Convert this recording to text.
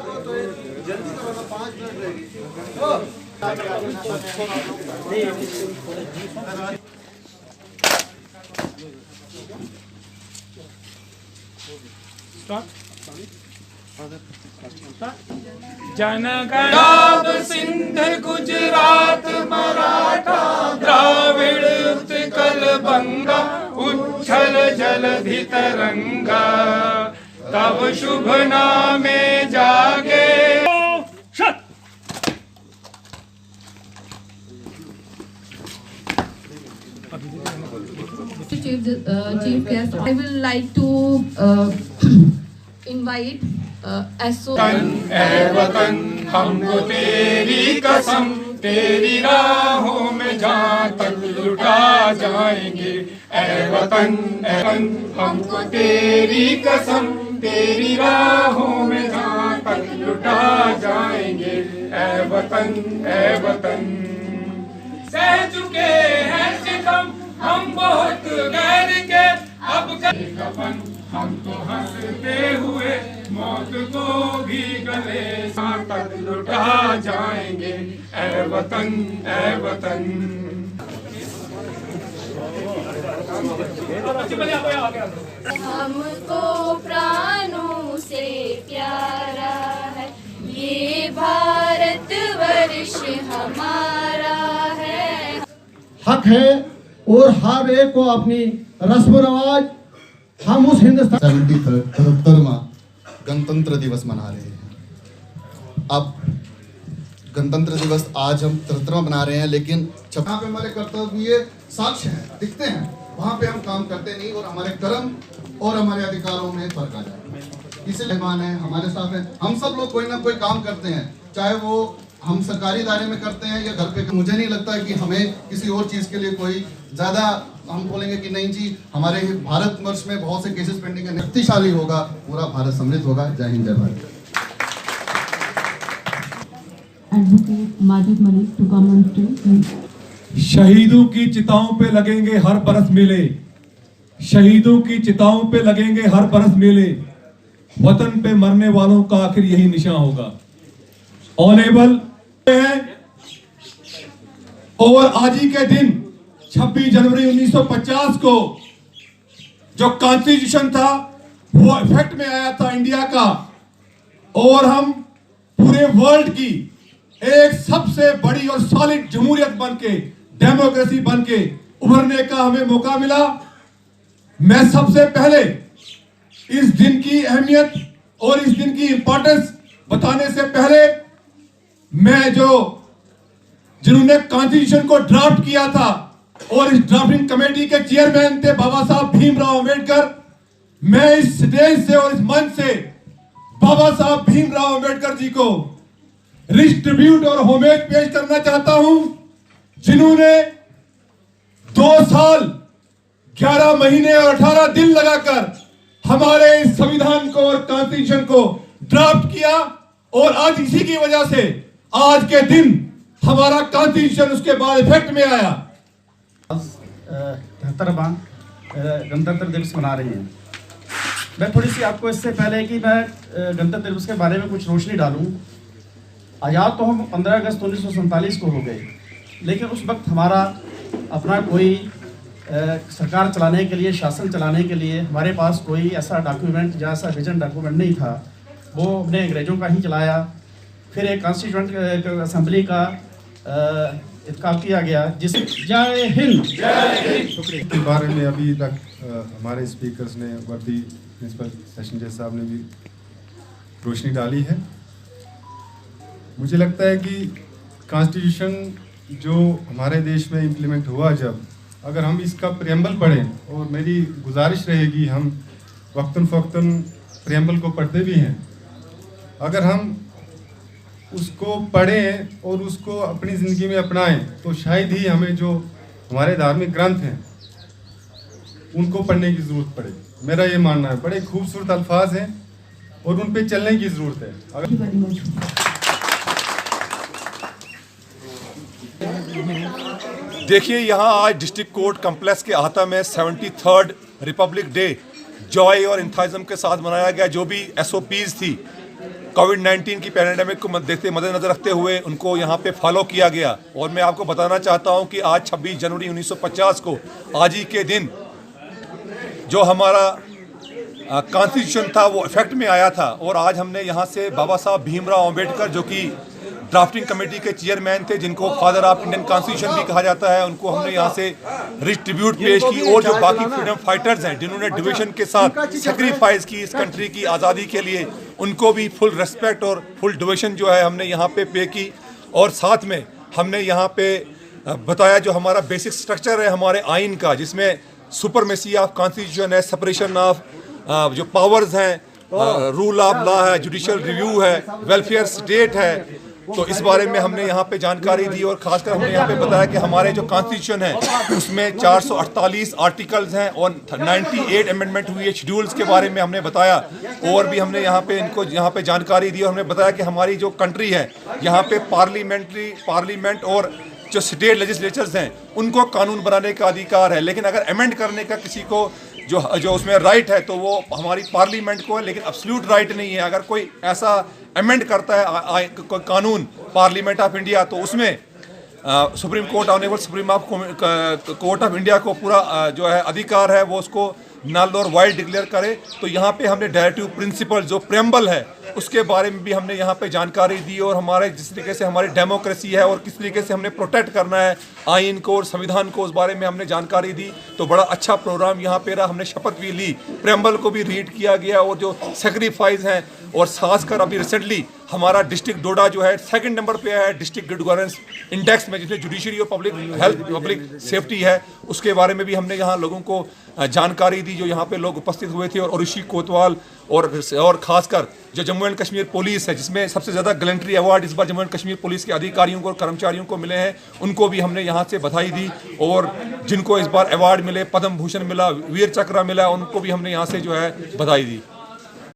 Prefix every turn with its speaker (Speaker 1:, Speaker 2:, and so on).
Speaker 1: जल्दी करो ना, 5 मिनट रहेगी।
Speaker 2: जनगणा सिंध गुजरात मराठा द्राविड़ उत्कल बंगा उच्छल जलधि तरंगा तब शुभ नामे जागे।
Speaker 3: Chief guest, I will like to invite SO.
Speaker 2: ऐ वतन हमको तेरी कसम, तेरी राहों में जहाँ तक लुटा जाएंगे। ऐ वतन हमको तेरी कसम, तेरी राहों में जहाँ तक लुटा जाएंगे। ऐ वतन सह चुके हैं सितम हम बहुत गैर के, अब कफन हम तो हंसते हुए मौत को भी गले तक लुटा जाएंगे। ऐ वतन
Speaker 4: हमको प्राणों से प्यारा है ये भारत वर्ष हमारा है।
Speaker 5: हक है और हर एक को अपनी रस्म रवाज, हम उस हिंदुस्तान 73वां गणतंत्र दिवस मना रहे हैं। अब गणतंत्र दिवस आज हम 73वां मना रहे हैं, लेकिन जहाँ पे हमारे कर्तव्य साक्ष्य हैं, दिखते हैं, वहाँ पे हम काम करते नहीं और हमारे कर्म और हमारे अधिकारों में फर्क आ जाता है। इसलिए मेहमान है, हमारे साथ है, हम सब लोग कोई ना कोई काम करते हैं, चाहे वो हम सरकारी दायरे में करते हैं या घर पे। मुझे नहीं लगता कि हमें किसी और चीज के लिए कोई ज्यादा हम बोलेंगे कि नहीं जी हमारे भारत वर्ष में बहुत से केसेस पेंडिंग है। शक्तिशाली होगा, पूरा भारत समृद्ध होगा। जय हिंद, जय Bharat.
Speaker 3: Advocate Majid Malik to come on stage.
Speaker 6: शहीदों की चिताओं पे लगेंगे हर बरस मेले, शहीदों की चिताओं पे लगेंगे हर बरस मेले, वतन पे मरने वालों का आखिर यही निशान होगा। ऑनेबल है और आज ही के दिन 26 जनवरी 1950 को जो कॉन्स्टिट्यूशन था वो इफेक्ट में आया था इंडिया का, और हम पूरे वर्ल्ड की एक सबसे बड़ी और सॉलिड जमहूरियत बनके, डेमोक्रेसी बनके उभरने का हमें मौका मिला। मैं सबसे पहले इस दिन की अहमियत और इस दिन की इंपॉर्टेंस बताने से पहले मैं जिन्होंने कॉन्स्टिट्यूशन को ड्राफ्ट किया था और इस ड्राफ्टिंग कमेटी के चेयरमैन थे बाबा साहब भीमराव अंबेडकर, मैं इस स्टेज से और इस मंच से बाबा साहब भीमराव अंबेडकर जी को रिच ट्रिब्यूट और होमेज पेश करना चाहता हूं, जिन्होंने 2 साल 11 महीने और 18 दिन लगाकर हमारे इस संविधान को और कॉन्स्टिट्यूशन को ड्राफ्ट किया, और आज इसी की वजह से आज के दिन हमारा कॉन्स्टिट्यूशन उसके बाद इफेक्ट में आया।
Speaker 7: 73वां गणतंत्र दिवस मना रहे हैं। मैं थोड़ी सी आपको इससे पहले कि मैं गणतंत्र दिवस के बारे में कुछ रोशनी डालूं, आज़ाद तो हम 15 अगस्त 1947 को हो गए, लेकिन उस वक्त हमारा अपना कोई सरकार चलाने के लिए, शासन चलाने के लिए हमारे पास कोई ऐसा डॉक्यूमेंट या ऐसा विजन डॉक्यूमेंट नहीं था। वो हमने अंग्रेज़ों का ही चलाया। फिर एक कॉन्स्टिट्यूंट असेंबली का इत्काब किया गया, जिस जय हिंद
Speaker 8: के बारे में अभी तक हमारे स्पीकर्स ने, वर्दी प्रिंसिपल सेशन जज साहब ने भी रोशनी डाली है। मुझे लगता है कि कॉन्स्टिट्यूशन जो हमारे देश में इम्प्लीमेंट हुआ, जब अगर हम इसका प्रियम्बल पढ़ें, और मेरी गुजारिश रहेगी हम वक्तन फ़क्तन प्रियम्बल को पढ़ते भी हैं, अगर हम उसको पढ़ें और उसको अपनी ज़िंदगी में अपनाएं तो शायद ही हमें जो हमारे धार्मिक ग्रंथ हैं उनको पढ़ने की ज़रूरत पड़े। मेरा ये मानना है, बड़े खूबसूरत अल्फाज हैं और उन पे चलने की ज़रूरत है।
Speaker 9: देखिए, यहाँ आज डिस्ट्रिक्ट कोर्ट कम्प्लेक्स के अहाता में 73rd रिपब्लिक डे जॉय और इंथाइज्म के साथ मनाया गया। जो भी SOPs थी कोविड-19 की पैंडेमिक को मद्देनजर रखते हुए उनको यहाँ पे फॉलो किया गया। और मैं आपको बताना चाहता हूँ कि आज 26 जनवरी 1950 को आज ही के दिन जो हमारा कॉन्स्टिट्यूशन था वो इफेक्ट में आया था। और आज हमने यहाँ से बाबा साहब भीमराव अंबेडकर जो कि ड्राफ्टिंग कमेटी के चेयरमैन थे, जिनको फादर ऑफ इंडियन कॉन्स्टिट्यूशन भी कहा जाता है, उनको हमने यहाँ से रिच ट्रिब्यूट पेश की। और जो बाकी फ्रीडम फाइटर्स हैं जिन्होंने डिवीजन के साथ सेक्रीफाइस की इस कंट्री की आज़ादी के लिए, उनको भी फुल रेस्पेक्ट और फुल डिवीजन जो है हमने यहाँ पे की। और साथ में हमने यहाँ पे बताया जो हमारा बेसिक स्ट्रक्चर है हमारे आइन का, जिसमें सुपरमेसी ऑफ कॉन्स्टिट्यूशन है, सेपरेशन ऑफ जो पावर्स हैं, रूल ऑफ लॉ है, जुडिशियल रिव्यू है, वेलफेयर स्टेट है। तो इस बारे में हमने यहाँ पे जानकारी दी। और खासकर हमने यहाँ पे बताया कि हमारे जो कॉन्स्टिट्यूशन है उसमें 448 आर्टिकल्स हैं और 98 अमेंडमेंट हुई है। शेड्यूल्स के बारे में हमने बताया। और भी हमने यहाँ पे इनको यहाँ पे जानकारी दी और हमने बताया कि हमारी जो कंट्री है यहाँ पे पार्लियामेंट और जो स्टेट लेजिस्लेचर्स हैं उनको कानून बनाने का अधिकार है, लेकिन अगर अमेंड करने का किसी को जो उसमें राइट है तो वो हमारी पार्लियामेंट को है, लेकिन एब्सोल्यूट राइट नहीं है। अगर कोई ऐसा अमेंड करता है कानून पार्लियामेंट ऑफ इंडिया तो उसमें supreme court honourable supreme court of India को पूरा जो है अधिकार है वो उसको नल और वाइड डिक्लेयर करे। तो यहाँ पे हमने डायरेक्टिव प्रिंसिपल जो प्रेम्बल है उसके बारे में भी हमने यहाँ पे जानकारी दी। और हमारे जिस तरीके से हमारी डेमोक्रेसी है और किस तरीके से हमने प्रोटेक्ट करना है आइन को और संविधान को, उस बारे में हमने जानकारी दी। तो बड़ा अच्छा प्रोग्राम यहाँ पे रहा। हमने शपथ भी ली, प्रेम्बल को भी रीड किया गया और जो सेक्रीफाइस हैं। और खासकर अभी रिसेंटली हमारा डिस्ट्रिक्ट डोडा जो है 2nd नंबर पे है डिस्ट्रिक्ट गुड गवर्नेंस इंडेक्स में, जिसमें जुडिशरी और पब्लिक हेल्थ पब्लिक सेफ्टी है, उसके बारे में भी हमने यहाँ लोगों को जानकारी दी जो यहाँ पे लोग उपस्थित हुए थे। और ऋषि कोतवाल और खासकर जो जम्मू एंड कश्मीर पुलिस है, जिसमें सबसे ज़्यादा गैलेंट्री अवार्ड इस बार जम्मू एंड कश्मीर पुलिस के अधिकारियों को और कर्मचारियों को मिले हैं, उनको भी हमने यहाँ से बधाई दी। और जिनको इस बार अवार्ड मिले, पद्म भूषण मिला, वीर चक्र मिला, उनको भी हमने यहाँ से जो है बधाई दी।